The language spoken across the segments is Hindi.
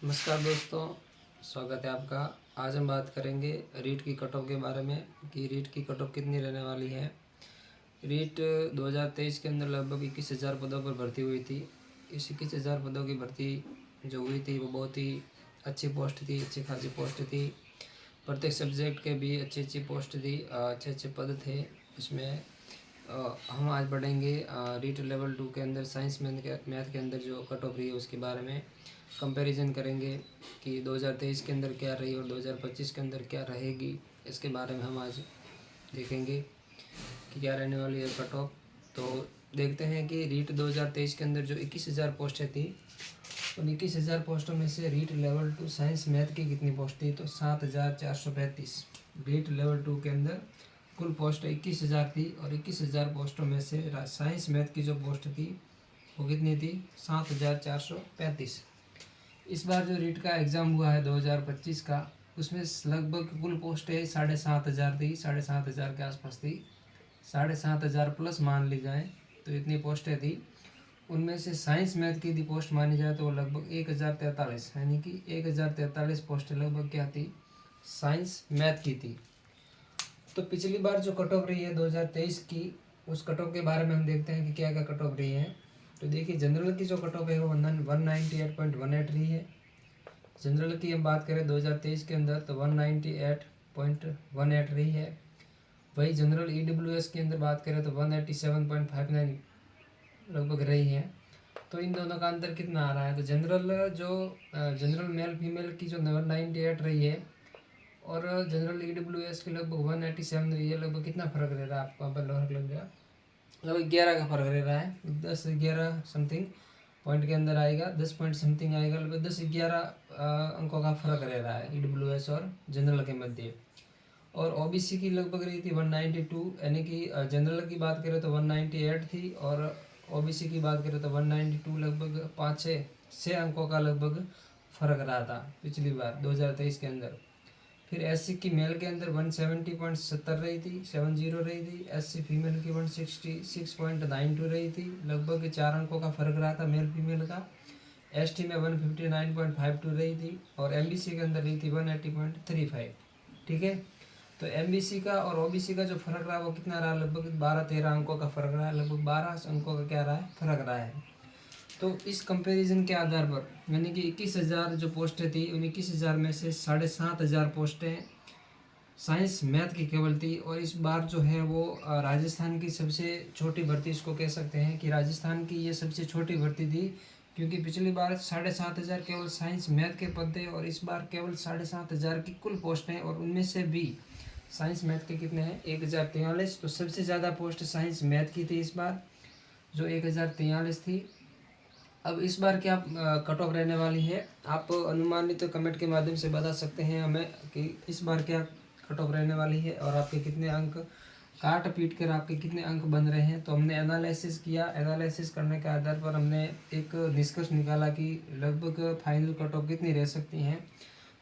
नमस्कार दोस्तों, स्वागत है आपका। आज हम बात करेंगे रीट की कट ऑफ के बारे में कि रीट की कट ऑफ कितनी रहने वाली है। रीट 2023 के अंदर लगभग 21,000 पदों पर भर्ती हुई थी। इस 21,000 पदों की भर्ती जो हुई थी वो बहुत ही अच्छी पोस्ट थी, अच्छी खासी पोस्ट थी। प्रत्येक सब्जेक्ट के भी अच्छी अच्छी पोस्ट थी, अच्छे अच्छे पद थे इसमें। हम आज पढ़ेंगे रीट लेवल 2 के अंदर साइंस मैथ के अंदर जो कट ऑफ रही है उसके बारे में कंपैरिजन करेंगे कि 2023 के अंदर क्या रही और 2025 के अंदर क्या रहेगी। इसके बारे में हम आज देखेंगे कि क्या रहने वाली है कट ऑफ। तो देखते हैं कि रीट 2023 के अंदर जो 21,000 पोस्टें थी, उन 21,000 पोस्टों में से रीट लेवल 2 साइंस मैथ की कितनी पोस्ट थी, तो 7,435। रीट लेवल 2 के अंदर कुल पोस्ट 21,000 थी और 21,000 पोस्टों में से साइंस मैथ की जो पोस्ट थी वो कितनी थी, 7,435। इस बार जो रीट का एग्ज़ाम हुआ है 2025 का, उसमें लगभग कुल पोस्टें 7,500 थी, 7,500 के आसपास थी। 7,500 प्लस मान ली जाए तो इतनी पोस्टें थी। उनमें से साइंस मैथ की यदि पोस्ट मानी जाए तो लगभग 1,043, यानी कि 1,043 पोस्टें लगभग क्या थी, साइंस मैथ की थी। तो पिछली बार जो कट ऑफ रही है 2023 की, उस कट ऑफ के बारे में हम देखते हैं कि क्या क्या कट ऑफ रही है। तो देखिए, जनरल की जो कट ऑफ है वो 198.18 रही है। जनरल की हम बात करें 2023 के अंदर तो 198.18 रही है। वही जनरल EWS के अंदर बात करें तो 187.59 लगभग रही है। तो इन दोनों का अंतर कितना आ रहा है, तो जनरल मेल फीमेल की जो 198 रही है और जनरल EWS की लगभग 187 रही है। लगभग कितना फ़र्क रह रहा है आपको, यहाँ पर फर्क लग गया, लगभग 11 का फ़र्क रह रहा है। 10-11 समथिंग पॉइंट के अंदर आएगा, 10 पॉइंट समथिंग आएगा, लगभग 10-11 अंकों का फ़र्क रह रहा है EWS और जनरल के मध्य। और OBC की लगभग रही थी 192, यानी कि जनरल की बात करें तो 198 थी और OBC की बात करें तो 192, लगभग 5-6 अंकों का लगभग फ़र्क रहा था पिछली बार 2023 के अंदर। फिर SC की मेल के अंदर 170.70 रही थी, 70 रही थी। SC फीमेल की 166.92 रही थी, लगभग 4 अंकों का फ़र्क रहा था मेल फीमेल का। ST में 159.52 रही थी और MBC के अंदर रही थी 180.35। ठीक है, तो MBC का और OBC का जो फ़र्क रहा वो कितना रहा, लगभग 12-13 अंकों का फ़र्क रहा है, लगभग 12 अंकों का क्या रहा है, फ़र्क रहा है। तो इस कंपैरिजन के आधार पर, यानी कि 21,000 जो पोस्टें थी, उन 21,000 में से 7,500 पोस्टें साइंस मैथ की केवल थी। और इस बार जो है वो राजस्थान की सबसे छोटी भर्ती इसको कह सकते हैं कि राजस्थान की ये सबसे छोटी भर्ती थी, क्योंकि पिछली बार 7,500 केवल साइंस मैथ के पद थे और इस बार केवल 7,500 की कुल पोस्ट हैं और उनमें से भी साइंस मैथ के कितने हैं, 1,043। तो सबसे ज़्यादा पोस्ट साइंस मैथ की थी इस बार, जो 1,043 थी। अब इस बार क्या कट ऑफ रहने वाली है, आप अनुमानित कमेंट के माध्यम से बता सकते हैं हमें कि इस बार क्या कट ऑफ रहने वाली है और आपके कितने अंक काट पीट कर आपके कितने अंक बन रहे हैं। तो हमने एनालिसिस किया, एनालिसिस करने के आधार पर हमने एक निष्कर्ष निकाला कि लगभग फाइनल कट ऑफ कितनी रह सकती हैं।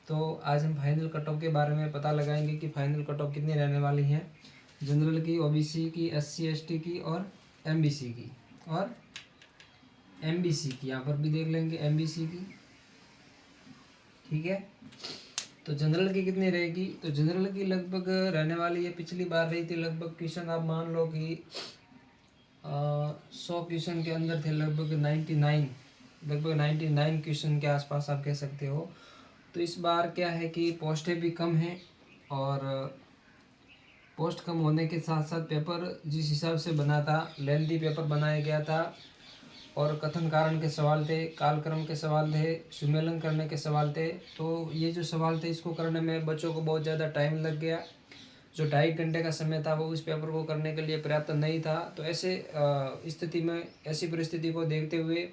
तो आज हम फाइनल कट ऑफ के बारे में पता लगाएंगे कि फाइनल कट ऑफ कितनी रहने वाली है, जनरल की, OBC की, SC ST की और MBC की और MBC की। यहाँ पर भी देख लेंगे MBC की। ठीक है, तो जनरल की कितनी रहेगी, तो जनरल की लगभग रहने वाली है, पिछली बार रही थी लगभग, क्वेश्चन आप मान लो कि 100 क्वेश्चन के अंदर थे, लगभग 99 क्वेश्चन के आसपास आप कह सकते हो। तो इस बार क्या है कि पोस्टें भी कम हैं और पोस्ट कम होने के साथ साथ पेपर जिस हिसाब से बना था, लेंथी पेपर बनाया गया था और कथन कारण के सवाल थे, कालक्रम के सवाल थे, सुमेलन करने के सवाल थे। तो ये जो सवाल थे इसको करने में बच्चों को बहुत ज़्यादा टाइम लग गया। जो 2.5 घंटे का समय था वो उस पेपर को करने के लिए पर्याप्त नहीं था। तो ऐसे स्थिति में, ऐसी परिस्थिति को देखते हुए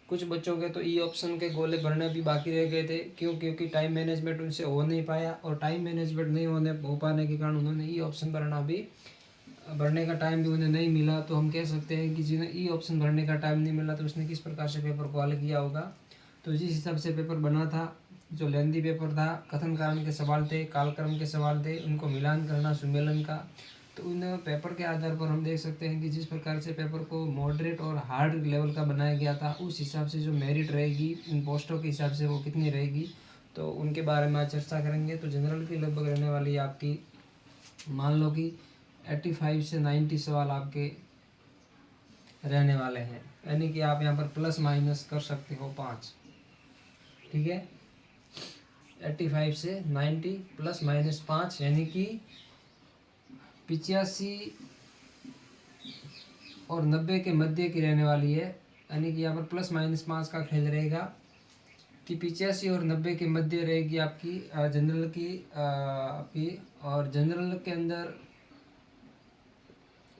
कुछ बच्चों के तो ऑप्शन के गोले भरने भी बाकी रह गए थे। क्योंकि टाइम मैनेजमेंट उनसे हो नहीं पाया और टाइम मैनेजमेंट नहीं हो पाने के कारण उन्होंने ऑप्शन भरने का टाइम भी उन्हें नहीं मिला। तो हम कह सकते हैं कि जिन्हें ऑप्शन भरने का टाइम नहीं मिला तो उसने किस प्रकार से पेपर को हल किया होगा। तो जिस हिसाब से पेपर बना था, जो लेंदी पेपर था, कथन कारण के सवाल थे, कालक्रम के सवाल थे, उनको मिलान करना सुमेलन का, तो उन पेपर के आधार पर हम देख सकते हैं कि जिस प्रकार से पेपर को मॉडरेट और हार्ड लेवल का बनाया गया था, उस हिसाब से जो मेरिट रहेगी इन पोस्टों के हिसाब से वो कितनी रहेगी, तो उनके बारे में आज चर्चा करेंगे। तो जनरल की लगभग रहने वाली है आपकी, मान लो कि 85 से 90 सवाल आपके रहने वाले हैं, यानी कि आप यहाँ पर प्लस माइनस कर सकते हो 5, ठीक है। 85 से 90 प्लस माइनस 5 यानी कि 85 और 90 के मध्य की रहने वाली है, यानी कि यहाँ पर प्लस माइनस 5 का खेल रहेगा कि 85 और 90 के मध्य रहेगी आपकी जनरल की आपकी। और जनरल के अंदर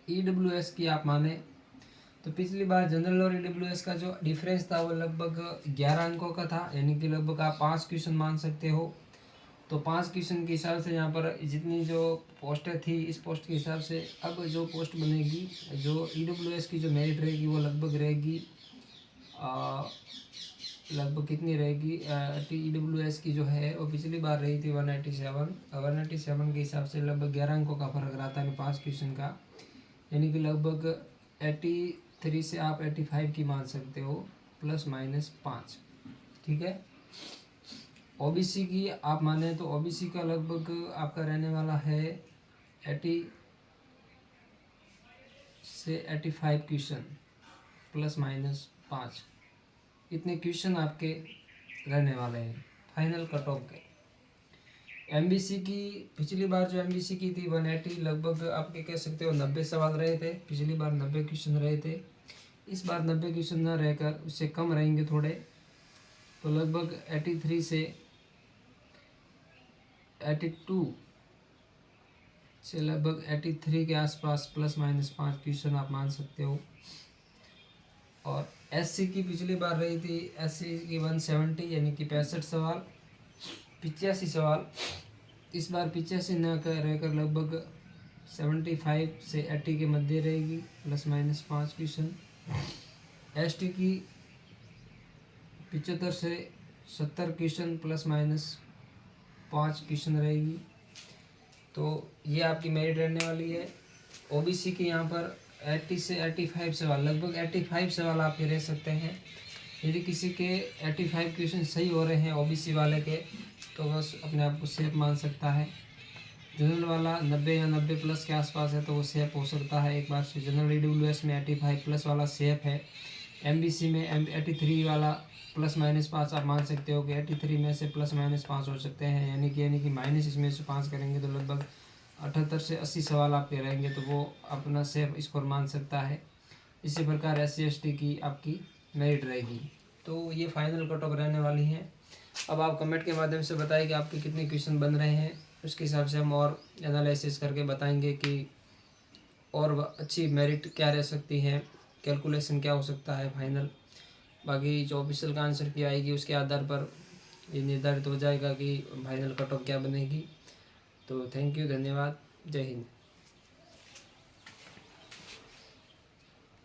EWS की आप माने तो पिछली बार जनरल और EWS का जो डिफरेंस था वो लगभग 11 अंकों का था, यानी कि लगभग आप 5 क्वेश्चन मान सकते हो। तो 5 क्वेश्चन के हिसाब से यहाँ पर जितनी जो पोस्टें थी, इस पोस्ट के हिसाब से अब जो पोस्ट बनेगी, जो EWS की जो मेरिट रहेगी वो लगभग रहेगी लगभग कितनी रहेगी, EWS की जो है वो पिछली बार रही थी 187 के हिसाब से लगभग 11 अंकों का फर्क रहता है 5 क्वेश्चन का, यानी कि लगभग 83 से आप 85 की मान सकते हो प्लस माइनस 5, ठीक है। OBC की आप माने तो OBC का लगभग आपका रहने वाला है 80 से 85 क्वेश्चन प्लस माइनस 5, इतने क्वेश्चन आपके रहने वाले हैं फाइनल कट ऑफ के। MBC की पिछली बार जो MBC की थी 180, लगभग आपके कह सकते हो 90 सवाल रहे थे, पिछली बार 90 क्वेश्चन रहे थे। इस बार 90 क्वेश्चन न रहकर उससे कम रहेंगे थोड़े, तो लगभग 83 से 82 से लगभग 83 के आसपास प्लस माइनस 5 क्वेश्चन आप मान सकते हो। और SC की पिछली बार रही थी SC की 170, यानी कि 65 सवाल, 85 सवाल। इस बार 85 न कर रहकर लगभग 75 से 80 के मध्य रहेगी प्लस माइनस 5 क्वेश्चन। ST की 75 से 70 क्वेश्चन प्लस माइनस 5 क्वेश्चन रहेगी। तो ये आपकी मेरिट रहने वाली है। OBC की यहाँ पर 80 से 85 सवाल, लगभग 85 सवाल आपके रह सकते हैं। यदि किसी के 85 क्वेश्चन सही हो रहे हैं OBC वाले के, तो बस अपने आप को सेफ मान सकता है। जनरल वाला 90 या 90 प्लस के आसपास है तो वो सेफ हो सकता है एक बार से। जनरल EWS में 85 प्लस वाला सेफ है। MBC में 83 वाला प्लस माइनस 5 आप मान सकते हो कि 83 में से प्लस माइनस 5 हो सकते हैं, यानी कि माइनस इसमें से 5 करेंगे तो लगभग 78 से 80 सवाल आपके रहेंगे, तो वो अपना सेफ स्कोर मान सकता है। इसी प्रकार SC ST की आपकी मेरिट रहेगी। तो ये फाइनल कट ऑफ रहने वाली हैं। अब आप कमेंट के माध्यम से बताइए कि आपके कितने क्वेश्चन बन रहे हैं, उसके हिसाब से हम और एनालिसिस करके बताएंगे कि और अच्छी मेरिट क्या रह सकती है, कैलकुलेशन क्या हो सकता है फाइनल। बाकी जो ऑफिशियल का आंसर की आएगी उसके आधार पर ये निर्धारित हो जाएगा कि फाइनल कट ऑफ क्या बनेगी। तो थैंक यू, धन्यवाद, जय हिंद।